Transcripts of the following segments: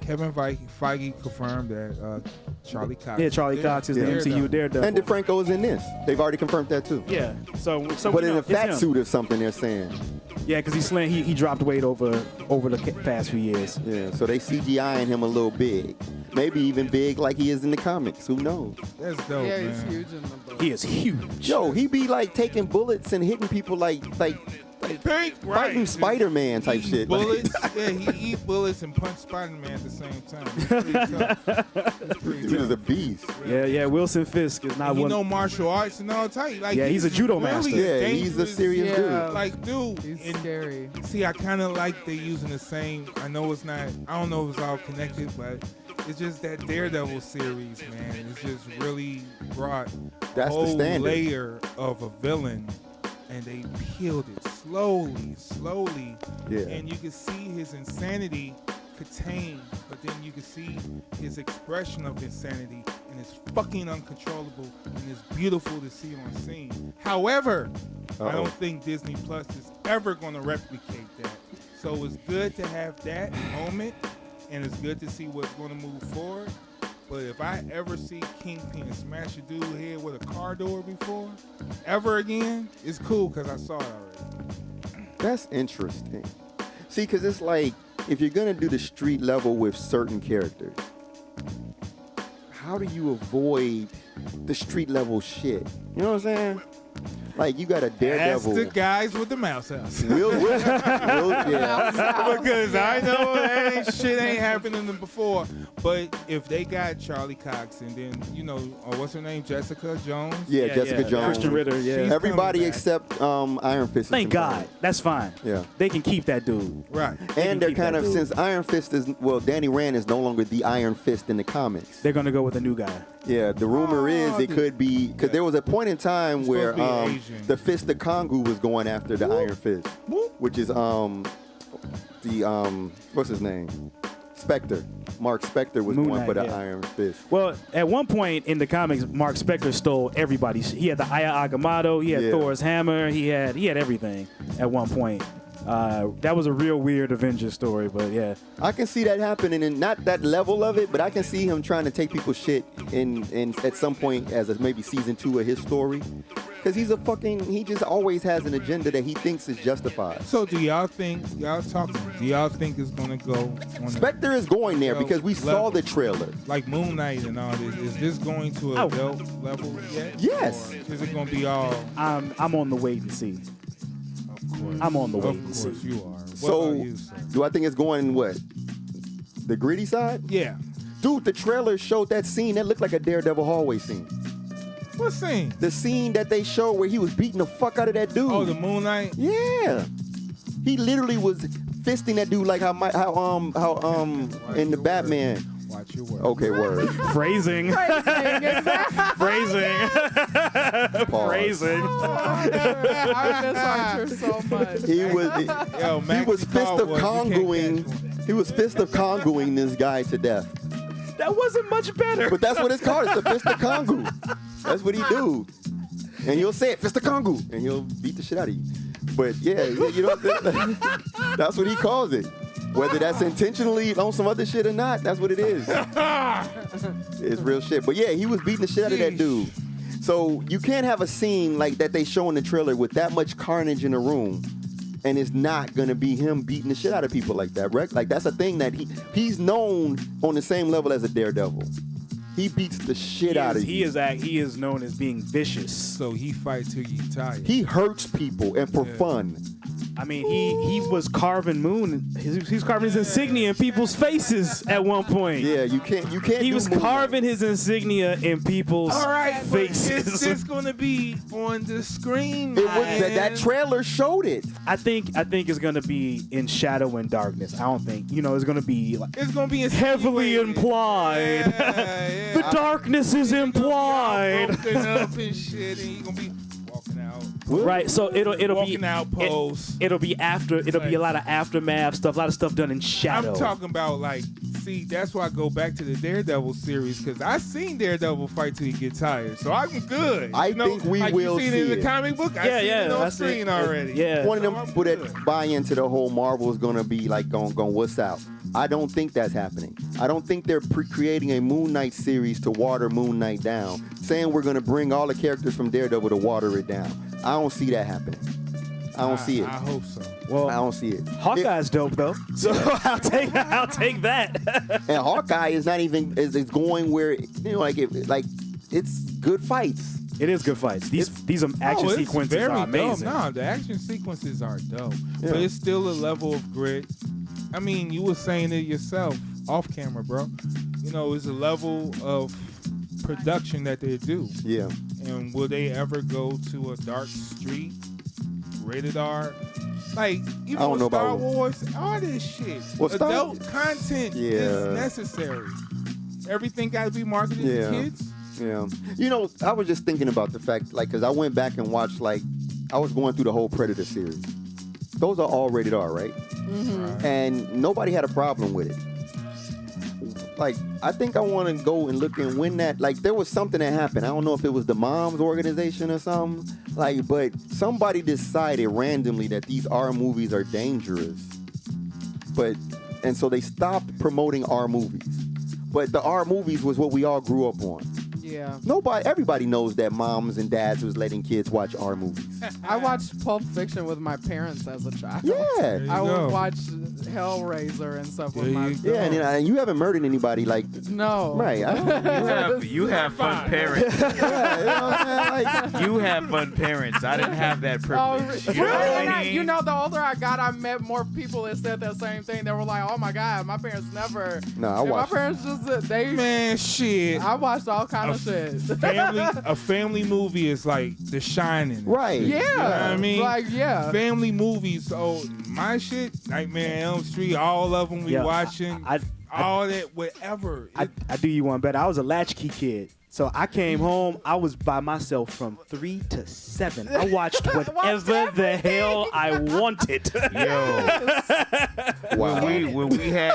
Kevin Feige confirmed that Charlie Cox. Yeah, Charlie Cox is the MCU Daredevil. And DeFranco is in this. They've already confirmed that too. Yeah. So But we in know a fat it's him. suit or something, they're saying. Yeah, because he dropped weight over the past few years. Yeah, so they CGIing him a little big. Maybe even big like he is in the comics. Who knows? That's dope, Yeah, man. he's huge in the book. He is huge. Yo, he be like taking bullets and hitting people like Pink, right. fighting Spider-Man type Eating shit. Like- Bullets. Yeah, he eat bullets and punch Spider-Man at the same time. It's pretty tough. It's pretty Dude is tough. a beast. Yeah. Wilson Fisk is not And one. martial arts and all type. Like, Yeah, he's a judo really master. Yeah, he's a dangerous- serious Yeah. dude. Like, dude. He's and scary. see, I kind of like they using the same. I know it's not. I don't know if it's all connected, but it's just that Daredevil series, man. It's just really brought That's the a whole standard. layer of a villain, and they peeled it slowly, Yeah. and you can see his insanity contained, but then you can see his expression of insanity, and it's fucking uncontrollable, and it's beautiful to see on scene. However, I Uh-oh. don't think Disney Plus is ever going to replicate that. So it's good to have that moment, and it's good to see what's going to move forward. But if I ever see Kingpin smash a dude head with a car door before, ever again, it's cool because I saw it already. That's interesting. See, because it's like, if you're going to do the street level with certain characters, how do you avoid the street level shit? You know what I'm saying? Like, you got a Ask Daredevil. the guys with the mouse house. Yeah. Because I know that shit ain't happening before. But if they got Charlie Cox and then, what's her name? Jessica Jones? Yeah, Jessica Jones. Christian Ritter. Yeah. She's Everybody coming back. except Iron Fist. is Thank confirmed. God. That's fine. Yeah. They can keep that dude. Right. And they're keep kind that of, dude. since Iron Fist is, Danny Rand is no longer the Iron Fist in the comics. They're gonna go with a new guy. Yeah, the rumor is it could be, because there was a point in time He's where supposed to be Asian. the Fist of Kongu was going after the Iron Fist, which is what's his name? Spectre. Mark Spectre was Moon going for Knight, the yeah. Iron Fist. Well, at one point in the comics, Mark Spector stole everybody's. He had the Aya Agamotto. He had Yeah. Thor's hammer. He had everything at one point. That was a real weird Avengers story, but yeah. I can see that happening, and not that level of it, but I can see him trying to take people's shit in at some point as maybe season 2 of his story. Because he just always has an agenda that he thinks is justified. So do y'all think it's going to go on Spectre is going there Well, because we saw level. the trailer. like Moon Knight and all this? Is this going to a Oh. adult level yet? Yes. Or is it going to be all, I'm on the wait and see. of course? I'm on the wait Of and course see. you are. What So, about you, sir? do I think it's going what? The gritty side? Yeah. Dude, the trailer showed that scene that looked like a Daredevil hallway scene. What scene? The scene that they showed where he was beating the fuck out of that dude. Oh, the Moon Knight? Yeah. He literally was fisting that dude like how in the Batman. Watch your words. Okay, word. Phrasing. Phrasing. Pause. Phrasing. I miss Archer so much. He was Yo, he Maxie was fist of Caldwell, you can't congoing. catch one. He was fist of congoing this guy to death. That wasn't much better. But that's what it's called. It's the fist of Kongu. That's what he do. And he'll say it, fist of Kongu, and he'll beat the shit out of you. But yeah, you know, that's what he calls it. Whether that's intentionally on some other shit or not, that's what it is. It's real shit. But yeah, he was beating the shit out of that dude. So you can't have a scene like that they show in the trailer with that much carnage in a room, and it's not gonna be him beating the shit out of people like that, right? Like that's a thing that he's known on the same level as a Daredevil. He beats the shit out of you. He is known as being vicious. So he fights till you tired. He hurts people and for fun. I mean, he was carving Moon. He's carving his insignia in people's faces at one point. Yeah, you can't. He do was Moon Knight. carving his insignia in people's All right, but faces. is this going to be on the screen? It was, man? that trailer showed it. I think it's gonna be in shadow and darkness. I don't think it's gonna be like It's going to be heavily insinuated. implied. Yeah, The darkness is implied. Broken up and shit, and you're going to be walking out. Right, so it'll be Walking out pose. It'll be a lot of aftermath stuff, a lot of stuff done in shadow. I'm talking about like see, that's why I go back to the Daredevil series because I seen Daredevil fight till he get tired, so I'm good. I think we like will you seen it in see the it. comes book. I seen it on that's screen it. already. Yeah. One of them I'm people good. that buy into the whole Marvel is gonna be like going what's out. I don't think that's happening. I don't think they're creating a Moon Knight series to water Moon Knight down, saying we're gonna bring all the characters from Daredevil to water it down. I don't see that happening. I don't see it. I hope so. Well, I don't see it. Hawkeye's dope though, so I'll take that. And Hawkeye is not even is going where it's good fights. It is good fights. These action it's sequences very are amazing. dope. No, the action sequences are dope, Yeah. but it's still a level of grit. I mean, you were saying it yourself off camera, bro. You know, it's a level of production that they do. Yeah. And will they ever go to a dark street, rated R? Like, even I don't with know Star about- Wars, all this shit. Well, Star- Adult content Yeah. is necessary. Everything got to be marketed Yeah. to kids. Yeah. You know, I was just thinking about the fact, like, because I went back and watched, like, I was going through the whole Predator series. Those are all rated R, right? Right. And nobody had a problem with it. Like, I think I want to go and look and when that, like, there was something that happened. I don't know if it was the mom's organization or something. Like, but somebody decided randomly that these R movies are dangerous. And so they stopped promoting R movies. But the R movies was what we all grew up on. Yeah. Everybody knows that moms and dads was letting kids watch R movies. I watched Pulp Fiction with my parents as a child. Yeah. There you I go. would watch Hellraiser and stuff with There my you go. Yeah, and you haven't murdered anybody, like, No. right. I don't, You have fun parents. yeah, you know what I'm saying? Like, You have fun parents. I didn't have that Oh, privilege. really? You know what I And mean? you know, the older I got, I met more people that said that same thing. They were like, "Oh my God, my parents never." No, I And watched. My parents just they. Man, shit. I watched all kind of shit. A family movie is like The Shining. Right. Yeah. You know what I mean? Like, yeah. Family movies. So my shit, Nightmare on Elm Street, all of them we Yeah, watching. I all that, whatever. I do you one better. I was a latchkey kid. So I came home, I was by myself from 3 to 7. I watched whatever the hell I wanted. Yo, Wow. when we had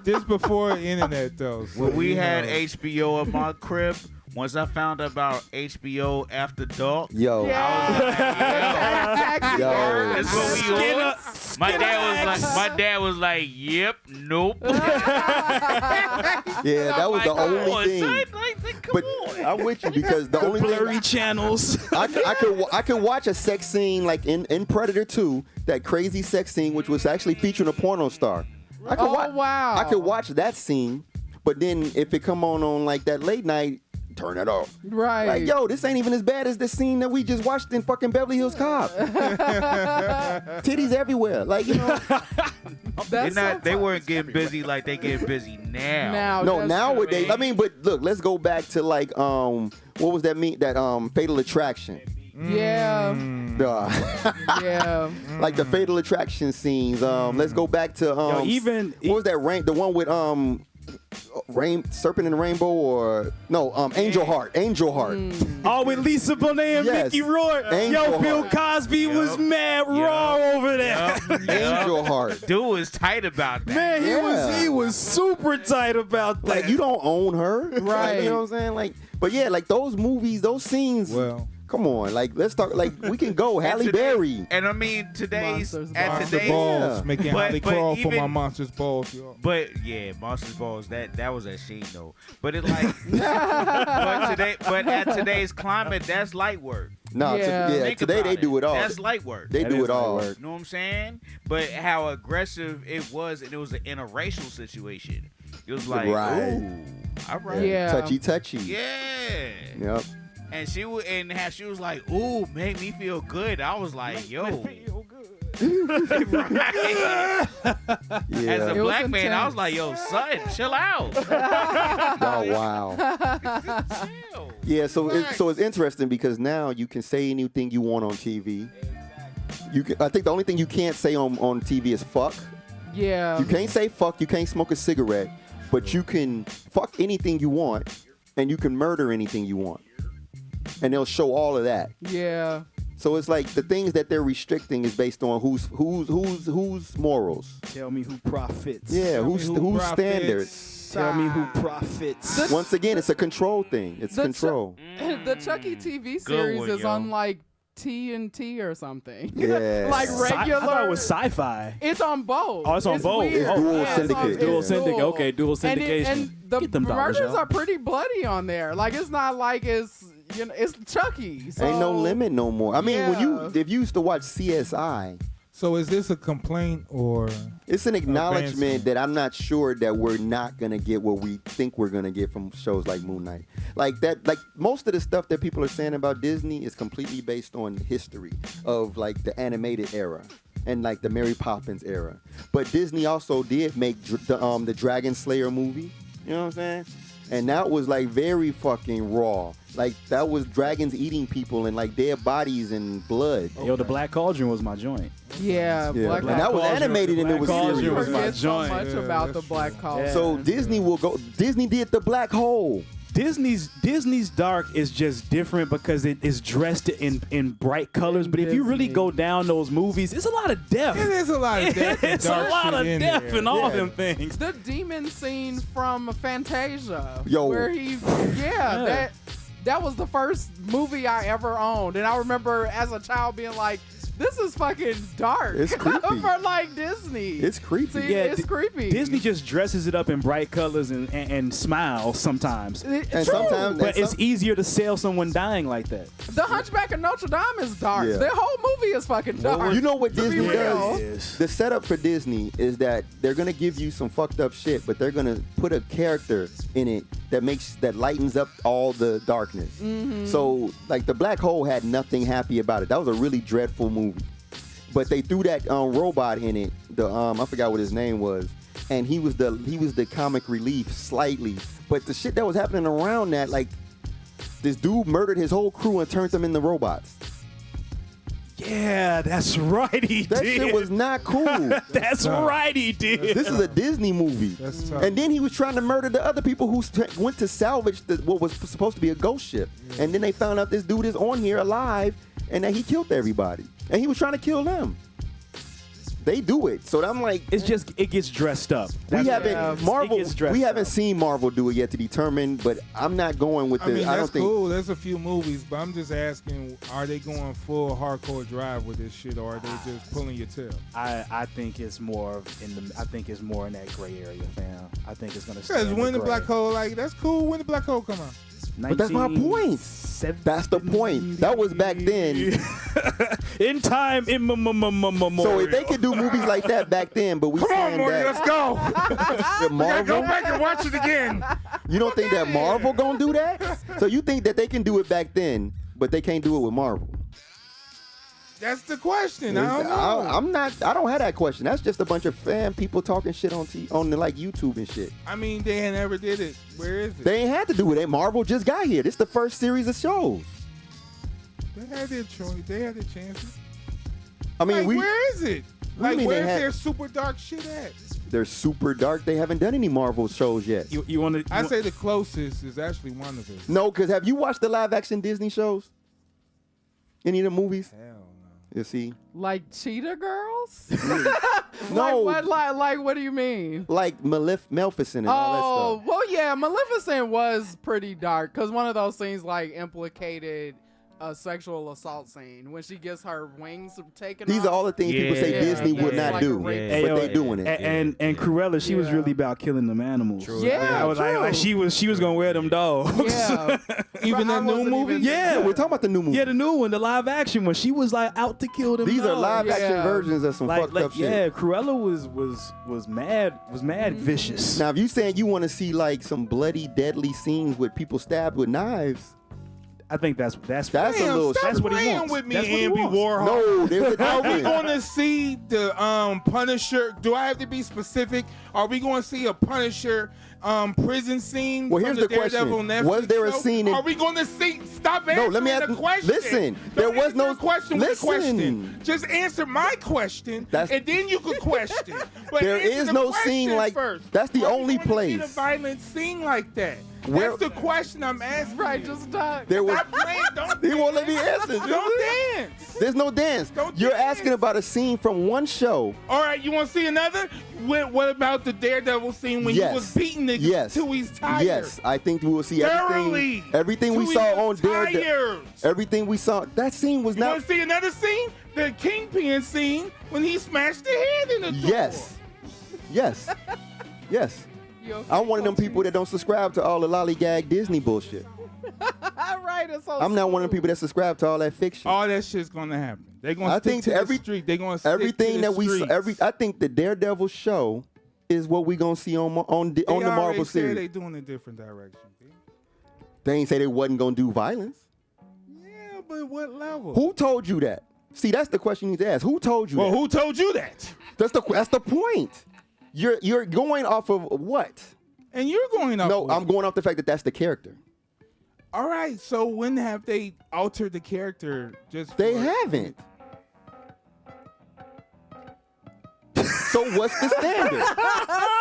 This before the internet though. So, when we you had know. HBO at my crib, once I found out about HBO After Dark, Yo. Yeah. Yo. that's what we Skinner- on. My dad was like, "Yep, nope." Yeah, that was the Like, come only on, thing. son. Like, come But on. I'm with you because the only Blurry thing channels. I could watch a sex scene like in Predator 2, that crazy sex scene which was actually featuring a porno star. I could Oh, wow. I could watch that scene, but then if it come on like that late night, turn it off. Right. Like, yo, this ain't even as bad as the scene that we just watched in fucking Beverly Hills Cop. Titties everywhere. Like, you know. They That's so weren't getting busy like they get busy now. Now, No, that's nowadays. true. I mean, but look, let's go back to like what was that mean? That Fatal Attraction. Yeah. Yeah. Like the Fatal Attraction scenes. Let's go back to Yo, even what was that the one with Serpent and the Rainbow or no Angel Heart. Angel Heart. oh, with Lisa Bonet and Yes. Mickey Rourke. Angel Yo, Bill Heart. Cosby was mad raw over there. Angel Heart. Dude was tight about that. Man, Yeah. he was super tight about that. Like you don't own her. Like, Right. you know what I'm saying? Like, but yeah, like those movies, those scenes. Well, Come on, like let's talk. Like we can go Halle Berry. And I mean today's Monsters at Ball. monster today's balls, making But- Holly but crawl for my even- monsters balls, yo. But yeah, Monsters Balls. That was a shame though. But it like, but at today's climate, that's light work. No, Yeah. Think today about they do it all. That's light work. They That do is it all. light work. You know what I'm saying? But how aggressive it was, and it was an interracial situation. It was like, Right. ooh, all right, Yeah. Touchy. yeah. Yep. And she was, and how she was like, ooh, make me feel good. I was like, yo, right. Yeah. As a It was black man, I was intense. like, yo, son, chill out. Oh wow. Chill. Yeah. So it's interesting because now you can say anything you want on TV. You can, I think the only thing you can't say on TV is fuck. Yeah. You can't say fuck. You can't smoke a cigarette, but you can fuck anything you want, and you can murder anything you want, and they'll show all of that. Yeah. So it's like the things that they're restricting is based on who's morals. Tell me who profits. Yeah, who's profits. standards. Tell me who profits. Once again, it's a control thing. It's The control. The Chucky TV Good series one, is yo. on like TNT or something. Yeah. Like I thought regular. it was sci-fi. It's on both. Oh, it's on both. weird. It's dual Yeah, syndicate. Dual it's syndicate. dual. Okay, dual And syndication. the Get them dollars, murders y'all. are pretty bloody on there. Like it's not like it's it's Chucky. So Ain't no limit no more. I mean, Yeah. if you used to watch CSI, So is this a complaint or? it's an acknowledgement Advancement. that I'm not sure that we're not gonna get what we think we're gonna get from shows like Moon Knight. Like that, like most of the stuff that people are saying about Disney is completely based on history of like the animated era and like the Mary Poppins era. But Disney also did make the Dragon Slayer movie. You know what I'm saying? And that was like very fucking raw. Like that was dragons eating people and like dead bodies and blood. Yo, the Black Cauldron was my joint. Yeah, Yeah, Black and that was Cauldron- animated and it was Black Cauldron serious. was my forget so joint. much Yeah, about the that's Black true. Cauldron. So Disney did the black hole. Disney's dark is just different because it is dressed in bright colors. But if you really Disney. go down those movies, it's a lot of depth. It is a lot of depth. and It's a dark lot shit of in depth there. in all Yeah. them things. The demon scene from Fantasia. Yo. Where that was the first movie I ever owned. And I remember as a child being like, this is fucking dark. It's creepy. For like Disney. It's creepy. See, Yeah, it's creepy. Disney just dresses it up in bright colors and smiles sometimes. And True. sometimes- But it's easier to sell someone dying like that. The Hunchback of Notre Dame is dark. Yeah. The whole movie is fucking dark. You know what To be Disney real. does? The setup for Disney is that they're gonna give you some fucked up shit, but they're gonna put a character in it that lightens up all the darkness. So like the Black Hole had nothing happy about it. That was a really dreadful movie. But they threw that robot in it. The I forgot what his name was, and he was the comic relief slightly. But the shit that was happening around that, like this dude murdered his whole crew and turned them into robots. Yeah, that's right, he That did. shit was not cool. That's tough. right, he did. This is a Disney movie. That's tough. And then he was trying to murder the other people who went to salvage what was supposed to be a ghost ship. And then they found out this dude is on here alive and that he killed everybody. And he was trying to kill them. They do it. So I'm like, It gets dressed up. we That's what it haven't is. Marvel. It gets dressed We haven't up. seen Marvel do it yet to determine. But I'm not going with I mean, I don't that's think. cool. There's a few movies, but I'm just asking: are they going full hardcore drive with this shit, or are they just pulling your tail? I think it's more I think it's more in that gray area, fam. I think it's gonna. stay Because in when the gray. Black Hole, like that's cool. When the Black Hole come out, But that's my point. That's the point. That was back then. In time, in memorial. So if they could do movies like that back then, but we saying that go. that Marvel, back and watch it again. you don't think that Marvel gonna do that? So you think that they can do it back then, but they can't do it with Marvel? That's the question. I don't know. I'm not. I don't have that question. That's just a bunch of fan people talking shit on the like YouTube and shit. I mean, they never did it. Where is it? They ain't had to do it. Marvel just got here. This is the first series of shows. They had their choice. They had their chances. I mean, Like, where is it? do you Like, mean they where's had- their super dark shit at? they're super dark. They haven't done any Marvel shows yet. You want to? I say the closest is actually one of it. No, because have you watched the live action Disney shows? Any of the movies? Hell no. You see, Like Cheetah Girls? no, Like what do you mean? like Maleficent and all that Oh, stuff. well, yeah, Maleficent was pretty dark because one of those scenes like implicated a sexual assault scene when she gets her wings taken These off. are all the things people say Yeah, Disney would yeah, not like a do, rape but scene. they doing it. And Cruella, she was Yeah. really about killing them animals. True. Yeah, I was true. like she was gonna wear them dogs. Yeah. Even But I that new wasn't movie? even- Yeah. We're talking about the new movie. Yeah, the new one, the live action one. She was like out to kill them. These are dogs. live action Yeah. versions of some fucked up shit. Yeah, Cruella was mad vicious. Now, if you saying you want to see like some bloody, deadly scenes with people stabbed with knives, I think that's that's a Damn, little. stop that's what he playing wants. with me, That's what he Andy wants. Warhol. No, there's a Are we difference. going to see the Punisher? Do I have to be specific? Are we going to see a Punisher prison scene? Well, from here's the Daredevil question. Netflix Was there a show? scene in- Are we going to see? Stop No, answering let me ask- the question. listen, Don't there was answer no- a question with a listen. question. Just answer my question, That's- and then you could question. But There answer is the no question scene like- first. that's the Are we only going to see place. a violent scene like that. Where That's the question I'm asking. Right, you. just talk. there was Stop playing. Don't he won't let me answer. Don't dance. There's no dance. Don't You're dance. asking about a scene from one show. All right, you want to see another? What about the Daredevil scene when Yes. he was beating niggas Yes. till he's tired? Yes, I think we will see Thoroughly. everything we Till saw he on was Daredevil. tired. Everything we saw. That scene was You not. want to see another scene? The Kingpin scene when he smashed the head in the door. Yes. Yes. Yes. You okay, I'm one of them people that don't subscribe to all the lollygag Disney bullshit. Right, it's so I'm not one of them people that subscribe to all that fiction. All that shit's gonna happen. They're gonna I stick think to every- the street. They're gonna stick Everything to the that we streets. I think the Daredevil show is what we gonna see on the They Marvel already said series. they doing a different direction. B. They ain't say they wasn't gonna do violence. Yeah, but what level? Who told you that? See, that's the question you need to ask. Who told you Well, that? who told you that? That's the point. You're going off of what? And you're going up. No, with I'm it. going off the fact that that's the character. All right. So when have they altered the character? Just They for- haven't. So what's the standard?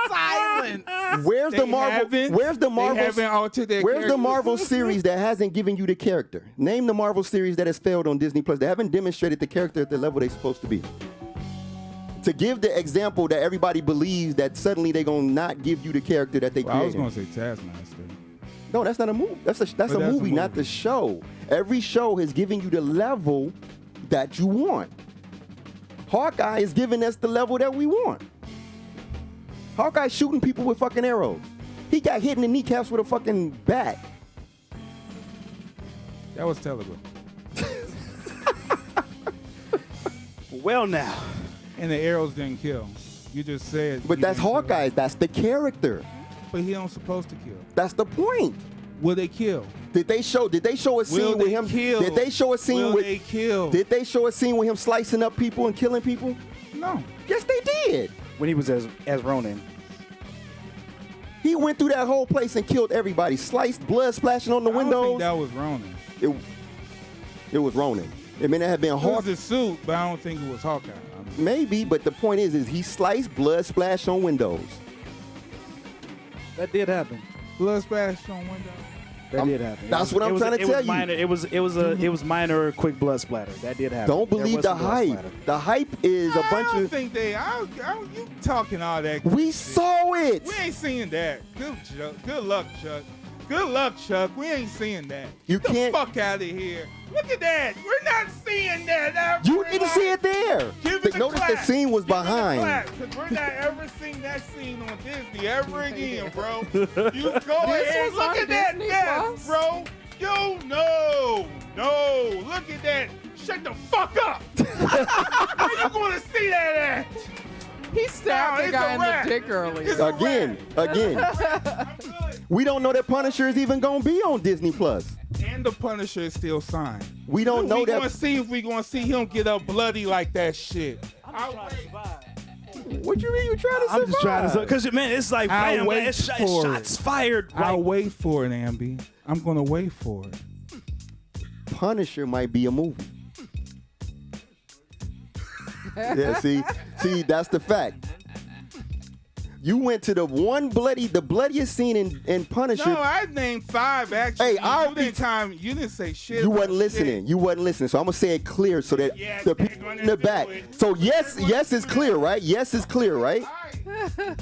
silence. Where's the They Marvel? haven't- Where's the They Marvel? haven't altered their Where's the character. Marvel series that hasn't given you the character? Name the Marvel series that has failed on Disney Plus. They haven't demonstrated the character at the level they're supposed to be. To give the example that everybody believes that suddenly they're gonna not give you the character that they Well, I was created. gonna say Taskmaster. No, that's not a movie. That's a But movie, not the show. Every show has given you the level that you want. Hawkeye is giving us the level that we want. Hawkeye's shooting people with fucking arrows. He got hit in the kneecaps with a fucking bat. That was Telegram. Well, now. And the arrows didn't kill. You just said. But he that's didn't kill. Hawkeye. That's the character. But he don't supposed to kill. That's the point. Will they kill? Did they show a scene Will with they him? kill? Did they show a scene Will with they kill? Did they show a scene with him slicing up people and killing people? No. Yes, they did. When he was as Ronin. He went through that whole place and killed everybody. Sliced, blood splashing on the I don't windows. think that was Ronin. It was Ronin. It may not have been It was Hawk. the suit, but I don't think it was Hawkeye. I mean, Maybe, but the point is he sliced, blood splashed on windows. That did happen. blood splash on window. That did happen. that's what I'm trying to it tell was you. Minor, it was minor, quick blood splatter. That did happen. Don't There believe was the some blood hype. splatter. The hype is a I bunch don't of. think they. You talking all that? We shit. saw it. We ain't seeing that. Good luck, Chuck. Good luck, Chuck. We ain't seeing that. You Get can't- the fuck out of here. Look at that. We're not seeing that. You didn't see it there. Give it the Notice the clap. scene was Give it the behind. clap, 'cause we're not ever seeing that scene on Disney ever again, bro. You go ahead. was Look on at that Disney death, Plus? bro. You no. Look at that. Shut the fuck up. Where you gonna see that at? He stabbed No, the it's guy a in wrap. the dick earlier. It's a Again. I'm good. We don't know that Punisher is even gonna be on Disney Plus. And the Punisher is still signed. We don't know we that. gonna see if we gonna see him get up bloody like that shit. What you mean you trying to survive? I'm just trying to, because man, it's like I'll bam, wait man, it's for shots it. fired. I'll Like, wait for it, Ambi. I'm gonna wait for it. Punisher might be a movie. Yeah, see, that's the fact. You went to the bloodiest scene in Punisher. No, I named 5 actually. Hey, I'll you didn't say shit. You about wasn't listening. shit. You wasn't listening. So I'm gonna say it clear so that Yeah, the they're people gonna in the do back. it. So yes is clear, right? Yes is clear, right?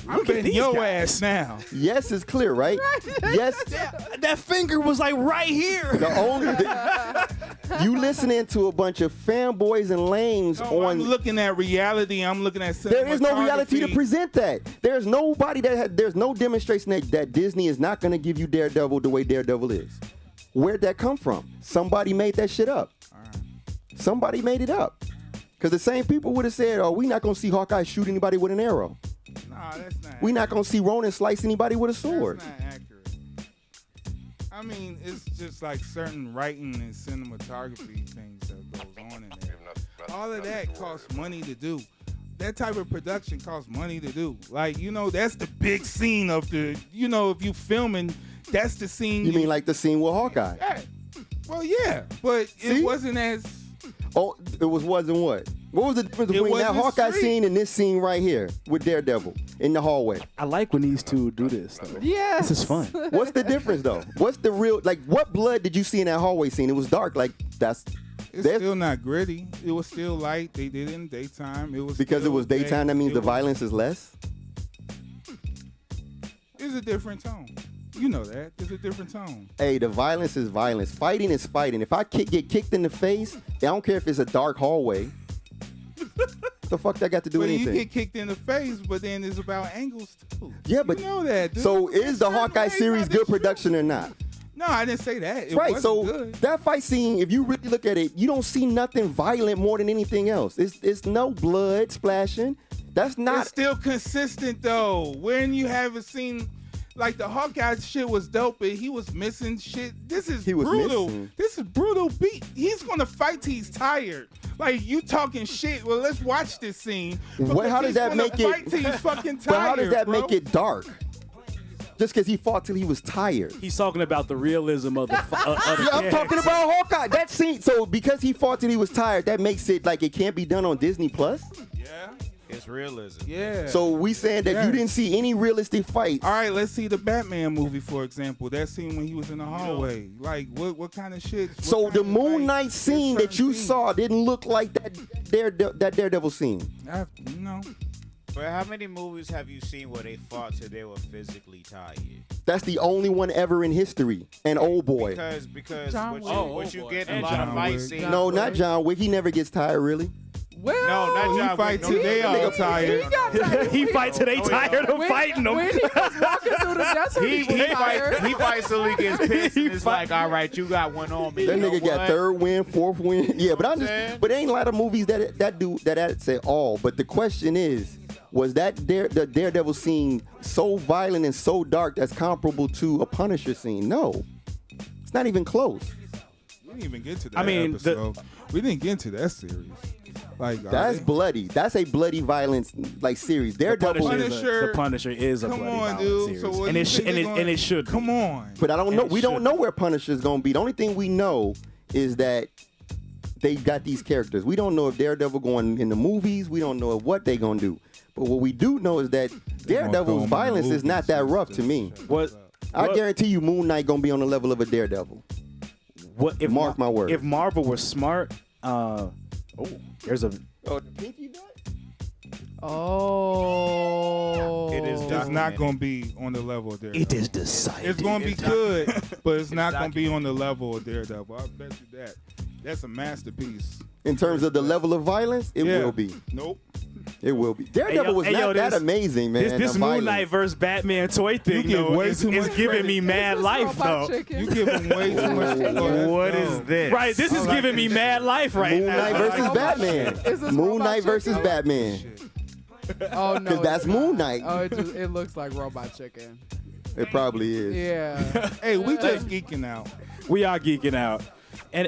I'm betting these your guys. ass now. Yes is clear, right? Yes. that finger was like right here. The only you listening to a bunch of fanboys and lames No, I'm on. looking at reality. I'm looking at There is no reality to cinematography. present that. There's nobody there's no demonstration that Disney is not gonna give you Daredevil the way Daredevil is. Where'd that come from? Somebody made that shit up. Somebody made it up. Because the same people would have said, oh, we not gonna see Hawkeye shoot anybody with an arrow. Nah, that's not. We not gonna see Ronin slice anybody with a sword. That's not accurate. I mean, it's just like certain writing and cinematography things that goes on in there. All of that costs money to do. That type of production costs money to do. Like, that's the big scene of the, if you filming, that's the scene. You mean like the scene with Hawkeye? Yeah. Well, yeah, but See? it wasn't as. Oh, it wasn't what? What was the difference It between that wasn't Hawkeye straight. scene and this scene right here with Daredevil in the hallway? I like when these two do this, though. Yes. This is fun. What's the difference though? What's the real what blood did you see in that hallway scene? It was dark. Like It's There's- still not gritty. It was still light. They did it in daytime. It was because it still was daytime. That means it the was- violence is less. It's a different tone. You know that. It's a different tone. Hey, the violence is violence. Fighting is fighting. If I get kicked in the face, I don't care if it's a dark hallway. The fuck that got to do But with you anything? get kicked in the face, but then it's about angles too. Yeah, but you know that. Dude. so is the Certain Hawkeye ways series not to good shoot. production or not? No, I didn't say that. It Right. wasn't So good. that fight scene, if you really look at it, you don't see nothing violent more than anything else. It's no blood splashing. That's not. It's still consistent though. When you haven't seen, like the Hawkeye shit was dope, but he was missing shit. This is He was brutal. missing. This is brutal beat. He's gonna fight till he's tired. Like you talking shit. Well, let's watch this scene. What- how Because does that he's gonna make it- Fight till he's fucking tired. But how does that bro. make it dark? Just because he fought till he was tired. He's talking about the realism of the. Of the Yeah, I'm talking character. about Hawkeye. That scene. So because he fought till he was tired, that makes it like it can't be done on Disney Plus. Yeah. It's realism. Yeah. So we saying that you Yes. didn't see any realistic fights. All right, let's see the Batman movie, for example. That scene when he was in the hallway. Like, what kind of shit? what So kind the of, Moon like, Knight there's scene that certain you scenes. saw didn't look like that Daredevil scene. No. But how many movies have you seen where they fought till they were physically tired? That's the only one ever in history. And Old Boy. Because John what Wick. you, Oh, what you boy. get in a And lot of John fight Wick. scenes. No, John not Wick. John Wick. He never gets tired, really. Well, No, not He John fight Wick. till No, they no, all no. tired. He got tired. He fights till they Oh, yeah. tired of fighting them. When he was walking through the desert, he was tired. He fights till he gets pissed and it's like, all right, you got one on me. That You know nigga got what? third win, fourth win. Yeah, but I'm just. saying? But ain't a lot of movies that do that at all. But the question is, was that the Daredevil scene so violent and so dark that's comparable to a Punisher scene? No, it's not even close. We didn't even get to that I mean, episode. We didn't get into that series. Like, That's bloody. That's a bloody violence like series. Daredevil. Punisher- The Punisher is a come bloody on, violent dude. series. So what and you it sh- think and they it gonna- and it should. Come on. But I don't know. And We it don't should. know where Punisher's gonna be. The only thing we know is that they got these characters. We don't know if Daredevil going in the movies. We don't know what they gonna do. But what we do know is that They gonna throw Daredevil's him in violence the is not movies. that rough to me. What? I what- guarantee you, Moon Knight gonna be on the level of a Daredevil. What if Mark my words. If Marvel was smart, there's a Oh, the pinky dot? Oh. It is It's documented. not going to be on the level of Daredevil. it is decided. It's going to be It's good, but it's not It's going to be on the level of Daredevil. I bet you that. That's a masterpiece. In terms of the level of violence, it Yeah. will be. Nope. It will be. Daredevil was hey, not that this- amazing, man. This the Moon violence. Knight versus Batman toy thing give though way is too much giving credit. me mad This life Robot though. Chicken. You give him way too much. What is this? Right, this is like giving me this mad shit. life right Moon now. Knight versus Robot Batman. Chicken. Is this Moon Robot Knight versus Chicken? Batman. Oh no. 'Cause that's it's not. Moon Knight. Oh, it looks like Robot Chicken. It probably is. Yeah. Hey, we just geeking out. We are geeking out, and